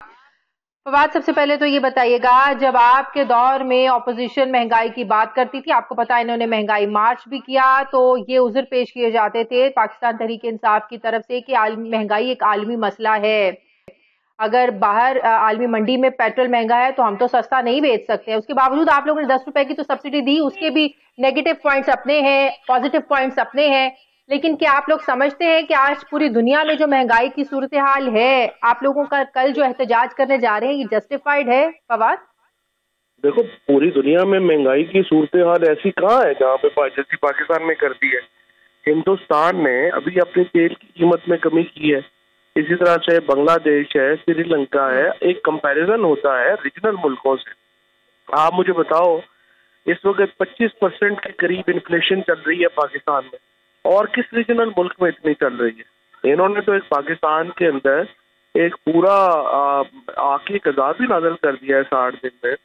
फवाद, सबसे पहले तो ये बताइएगा, जब आपके दौर में ऑपोजिशन महंगाई की बात करती थी, आपको पता है इन्होंने महंगाई मार्च भी किया, तो ये उज़्र पेश किए जाते थे पाकिस्तान तहरीक इंसाफ की तरफ से कि महंगाई एक आलमी मसला है। अगर बाहर आलमी मंडी में पेट्रोल महंगा है तो हम तो सस्ता नहीं बेच सकते हैं। उसके बावजूद आप लोगों ने 10 रुपए की तो सब्सिडी दी, उसके भी नेगेटिव पॉइंट्स अपने हैं, पॉजिटिव पॉइंट्स अपने हैं। लेकिन क्या आप लोग समझते हैं कि आज पूरी दुनिया में जो महंगाई की सूरत हाल है, आप लोगों का कल जो एहतजाज करने जा रहे हैं, ये जस्टिफाइड है? फवाद, देखो, पूरी दुनिया में महंगाई की सूरत हाल ऐसी कहाँ है जहाँ पे जैसी पाकिस्तान में कर दी है। हिंदुस्तान ने अभी अपनी तेल की कीमत में कमी की है, इसी तरह से बांग्लादेश है, श्रीलंका है। एक कंपैरिजन होता है रीजनल मुल्कों से। आप मुझे बताओ, इस वक्त 25% के करीब इन्फ्लेशन चल रही है पाकिस्तान में, और किस रीजनल मुल्क में इतनी चल रही है? इन्होंने तो एक पाकिस्तान के अंदर एक पूरा आखिरी कज़ाब भी नाज़िल कर दिया है 60 दिन में।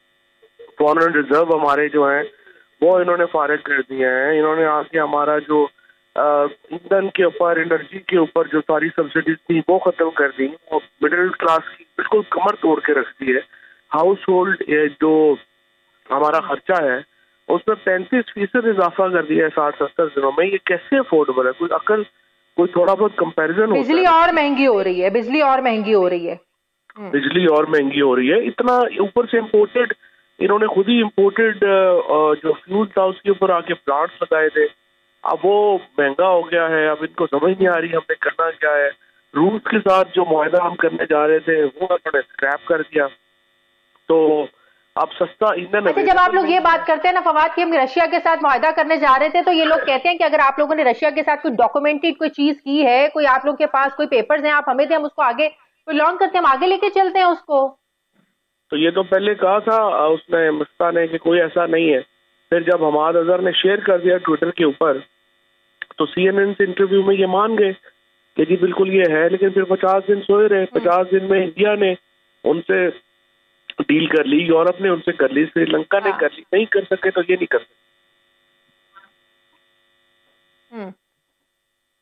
फॉरेन रिजर्व हमारे जो हैं वो इन्होंने फारिग कर दिए हैं। इन्होंने आके हमारा जो ईंधन के ऊपर, एनर्जी के ऊपर जो सारी सब्सिडीज थी वो खत्म कर दी। वो मिडिल क्लास की बिल्कुल कमर तोड़ के रख दी है। हाउस होल्ड जो हमारा खर्चा है उसमें 35% इजाफा कर दिया है 60-70 दिनों में। ये कैसे अफोर्डेबल है? कोई अकल, कोई थोड़ा बहुत कंपैरिजन होता है? बिजली और महंगी हो रही है, बिजली और महंगी हो रही है। बिजली और महंगी हो रही है, इतना ऊपर से इम्पोर्टेड। इन्होंने खुद ही इम्पोर्टेड जो फ्यूल था उसके ऊपर आके प्लांट्स लगाए थे। अब वो महंगा हो गया है, अब इनको समझ नहीं आ रही हमने करना क्या है। रूस के साथ जो मुआहदा हम करने जा रहे थे वो उन्होंने स्क्रैप कर दिया। तो अब सस्ता ईंधन। अच्छा, जब आप लोग ये बात करते हैं ना फवाद कि हम रशिया के साथ मुआहदा करने जा रहे थे, तो ये लोग कहते हैं कि अगर आप लोगों ने रशिया के साथ कोई डॉक्यूमेंटेड कोई चीज की है, कोई आप लोग के पास कोई पेपर्स हैं, आप हमें दें, हम उसको आगे लॉन्च करते हैं, हम आगे लेके चलते हैं उसको। तो ये तो पहले कहा था उसने, मस्ता ने, कि कोई ऐसा नहीं है। फिर जब हमाद अजहर ने शेयर कर दिया ट्विटर के ऊपर, तो CNN से इंटरव्यू में ये मान गए कि जी बिल्कुल ये है। लेकिन फिर 50 दिन सोए रहे। 50 दिन में इंडिया ने उनसे डील कर ली, यूरोप ने उनसे कर ली, श्रीलंका ने कर ली। नहीं कर सके तो ये नहीं कर सके।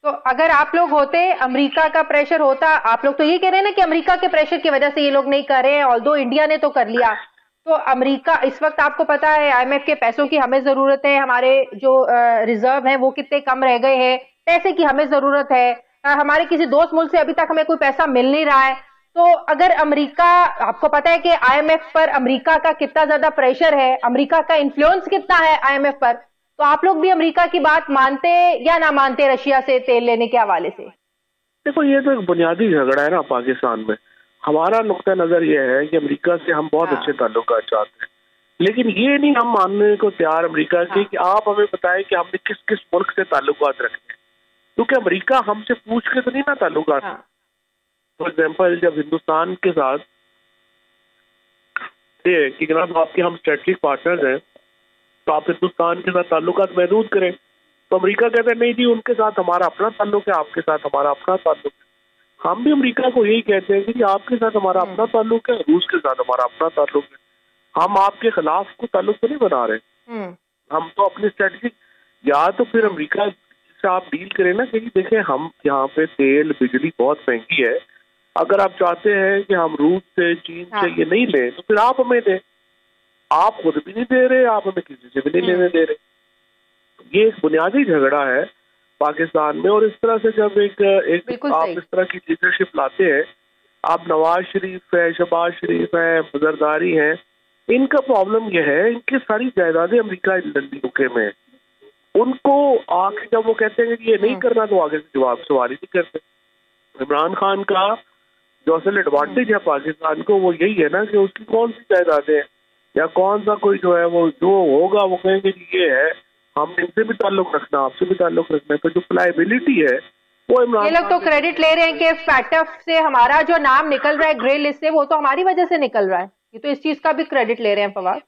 तो अगर आप लोग होते, अमेरिका का प्रेशर होता, आप लोग तो ये कह रहे हैं ना कि अमेरिका के प्रेशर की वजह से ये लोग नहीं कर रहे हैं, ऑल्दो इंडिया ने तो कर लिया। तो अमेरिका, इस वक्त आपको पता है IMF के पैसों की हमें जरूरत है, हमारे जो रिजर्व हैं वो कितने कम रह गए हैं, पैसे की हमें जरूरत है। हमारे किसी दोस्त मुल्क से अभी तक हमें कोई पैसा मिल नहीं रहा है। तो अगर अमेरिका, आपको पता है कि IMF पर अमेरिका का कितना ज्यादा प्रेशर है, अमेरिका का इन्फ्लुएंस कितना है IMF पर, तो आप लोग भी अमेरिका की बात मानते या ना मानते रशिया से तेल लेने के हवाले से? देखो, ये तो एक बुनियादी झगड़ा है ना पाकिस्तान में। हमारा नुक्ता नजर ये है कि अमेरिका से हम बहुत अच्छे ताल्लुकात चाहते हैं, लेकिन ये नहीं हम मानने को तैयार अमेरिका के कि आप हमें बताएं कि हमने किस किस मुल्क से ताल्लुकात रखने हैं, क्योंकि अमेरिका हमसे पूछ के तो नहीं ना ताल्लुकात। फॉर एग्जाम्पल, जब हिंदुस्तान के साथ ये कि जनाब आपके हम स्ट्रेटेजिक पार्टनर्स हैं, तो आप हिंदुस्तान के साथ ताल्लुकात महदूद करें, तो अमेरिका कहता है नहीं जी, उनके साथ हमारा अपना ताल्लुक है, आपके साथ हमारा अपना ताल्लुक है। हम भी अमेरिका को यही कहते हैं कि आपके साथ हमारा अपना ताल्लुक है, रूस के साथ हमारा अपना ताल्लुक है। हम आपके खिलाफ को ताल्लुक तो नहीं बना रहे। हम तो अपनी स्ट्रेटजी, या तो फिर अमेरिका से आप डील करें ना कि देखें हम यहाँ पे तेल बिजली बहुत महंगी है, अगर आप चाहते हैं कि हम रूस से, चीन से ये नहीं लें, तो फिर आप हमें दें। आप खुद भी नहीं दे रहे, आप हमें किसी से भी नहीं लेने दे रहे। ये एक बुनियादी झगड़ा है पाकिस्तान में। और इस तरह से जब एक आप इस तरह की लीडरशिप लाते हैं, आप नवाज शरीफ है, शहबाज शरीफ है, जरदारी हैं, इनका प्रॉब्लम यह है इनकी सारी जायदादें अमेरिका यूके में है। उनको आके जब वो कहते हैं कि ये नहीं करना, तो आगे से जवाब सवाल ही नहीं करते। इमरान खान का जो असल एडवांटेज है पाकिस्तान को वो यही है ना कि उसकी कौन सी जायदादें हैं या कौन सा कोई जो है वो जो होगा वो कहेंगे कि ये है, हम इनसे भी ताल्लुक रखना, आपसे भी ताल्लुक रखना है। तो जो प्लायबिलिटी है वो इमरान, ये लोग तो क्रेडिट ले रहे हैं कि फैटफ से हमारा जो नाम निकल रहा है ग्रे लिस्ट से, वो तो हमारी वजह से निकल रहा है। ये तो इस चीज का भी क्रेडिट ले रहे हैं फवाद।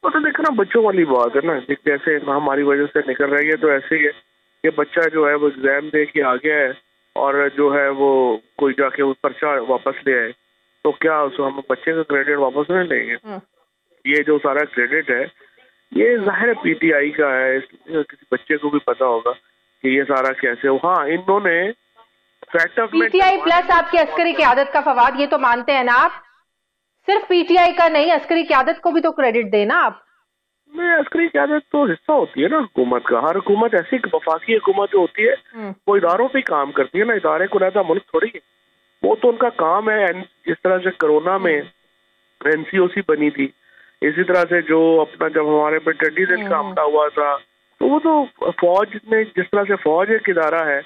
तो देखना बच्चों वाली बात है ना, जैसे हमारी वजह से निकल रही है, तो ऐसे ही है कि बच्चा जो है वो एग्जाम दे के आ गया है और जो है वो कोई जाके वो पर्चा वापस ले आए, तो क्या उसको हम बच्चे का क्रेडिट वापस नहीं लेंगे? ये जो सारा क्रेडिट है ये जाहिर PTI का है, किसी बच्चे को भी पता होगा कि ये सारा कैसे हो। हाँ, इन्होंने सेटलमेंट पीटीआई प्लस आपकी अस्करी क़यादत का फवाद, ये तो मानते हैं ना आप? सिर्फ पीटीआई का नहीं, अस्करी क़यादत को भी तो क्रेडिट देना आप। नहीं, अस्करी क़यादत तो हिस्सा होती है ना हुकूमत का। हर हुकूमत ऐसी वफाकी हुकूमत जो होती है वो इदारों पे काम करती है ना, इदारे को रहता मुल्क थोड़ी है, वो तो उनका काम है। जिस तरह से कोरोना में एनसीओसी बनी थी, इसी तरह से जो अपना जब हमारे पे टेडी दिल का हमला हुआ था, तो वो तो फौज में, जिस तरह से फौज एक इदारा है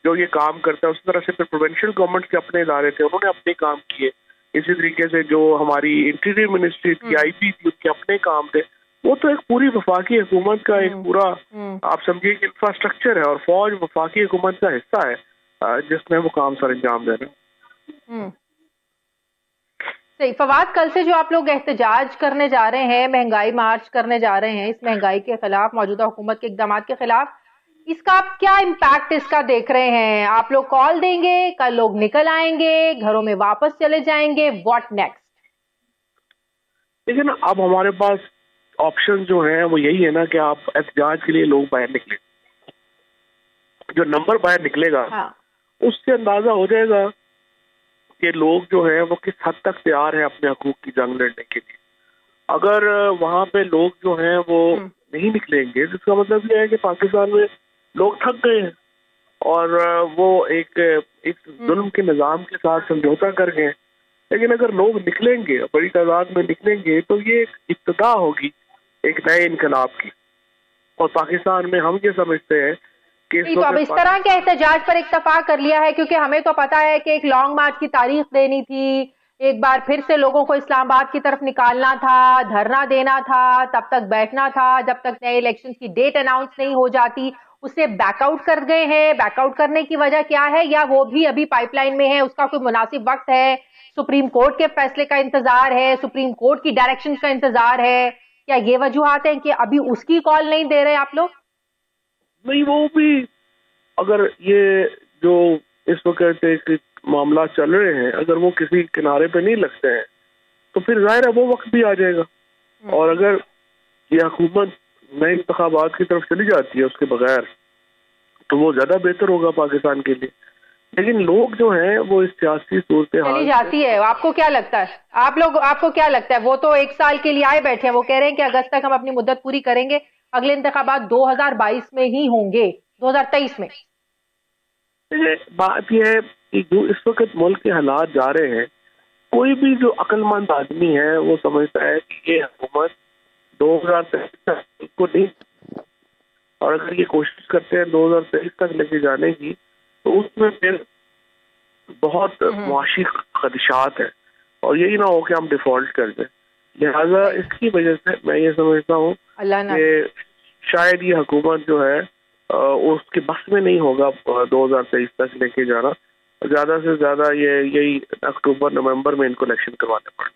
जो ये काम करता है, उसी तरह से फिर प्रोविंशियल गवर्नमेंट के अपने इदारे थे, उन्होंने अपने काम किए। इसी तरीके से जो हमारी इंटीरियर मिनिस्ट्री थी, आईपी थी, उनके अपने काम थे। वो तो एक पूरी वफाकी हुकूमत का एक पूरा आप समझिए कि इंफ्रास्ट्रक्चर है, और फौज वफाकी हुकूमत का हिस्सा है जिसमें वो काम सर अंजाम दे रहे हैं। सही। फवाद, कल से जो आप लोग एहतजाज करने जा रहे हैं, महंगाई मार्च करने जा रहे हैं, इस महंगाई के खिलाफ, मौजूदा हुकूमत के इकदाम के खिलाफ, इसका आप क्या इम्पैक्ट इसका देख रहे हैं? आप लोग कॉल देंगे, कल लोग निकल आएंगे, घरों में वापस चले जाएंगे, व्हाट नेक्स्ट? देखिए ना, अब हमारे पास ऑप्शन जो है वो यही है ना कि आप एहतजाज के लिए लोग बाहर निकले। जो नंबर बाहर निकलेगा उससे अंदाजा हो जाएगा कि लोग जो है वो किस हद तक तैयार है अपने हकूक की जंग लड़ने के लिए। अगर वहां पे लोग जो हैं वो नहीं निकलेंगे, जिसका मतलब ये है कि पाकिस्तान में लोग थक गए हैं और वो एक जुल्म के निज़ाम के साथ समझौता कर गए। लेकिन अगर लोग निकलेंगे, बड़ी तादाद में निकलेंगे, तो ये एक इब्तिदा होगी एक नए इनकलाब की। और पाकिस्तान में हम ये समझते हैं कि तो अब इस तरह के एहतजाज पर इत्तफाक कर लिया है, क्योंकि हमें तो पता है कि एक लॉन्ग मार्च की तारीख देनी थी, एक बार फिर से लोगों को इस्लामाबाद की तरफ निकालना था, धरना देना था, तब तक बैठना था जब तक नए इलेक्शन की डेट अनाउंस नहीं हो जाती। उससे बैकआउट कर गए हैं। बैकआउट करने की वजह क्या है, या वो भी अभी पाइपलाइन में है, उसका कोई मुनासिब वक्त है? सुप्रीम कोर्ट के फैसले का इंतजार है, सुप्रीम कोर्ट की डायरेक्शन का इंतजार है, या ये वजूहात हैं कि अभी उसकी कॉल नहीं दे रहे आप लोग? नहीं, वो भी अगर ये जो इस वक्त एक मामला चल रहे हैं, अगर वो किसी किनारे पे नहीं लगते हैं तो फिर जाहिर है वो वक्त भी आ जाएगा। और अगर ये हुकूमत नए इंतखाबात की तरफ चली जाती है उसके बगैर, तो वो ज्यादा बेहतर होगा पाकिस्तान के लिए। लेकिन लोग जो हैं वो इस सियासी सूरत हाल चली जाती है। आपको क्या लगता है, आपको क्या लगता है? वो तो 1 साल के लिए आए बैठे हैं, वो कह रहे हैं कि अगस्त तक हम अपनी मुद्दत पूरी करेंगे, अगले इंतखाबात 2022 में ही होंगे, 2023 में। बात यह है कि जो इस वक्त मुल्क के हालात जा रहे हैं, कोई भी जो अक्लमंद आदमी है वो समझता है कि ये हुकूमत 2023 तक को नहीं, और अगर ये कोशिश करते हैं 2023 तक लेके जाने की, तो उसमें फिर बहुत मुआशी खदशात है, और यही ना हो कि हम डिफॉल्ट कर दें। लिहाजा इसकी वजह से मैं ये समझता हूँ कि शायद ये हुकूमत जो है उसके बस में नहीं होगा 2023 तक लेके जाना। ज्यादा से ज्यादा यही अक्टूबर नवंबर में इनको इलेक्शन करवाने पड़े।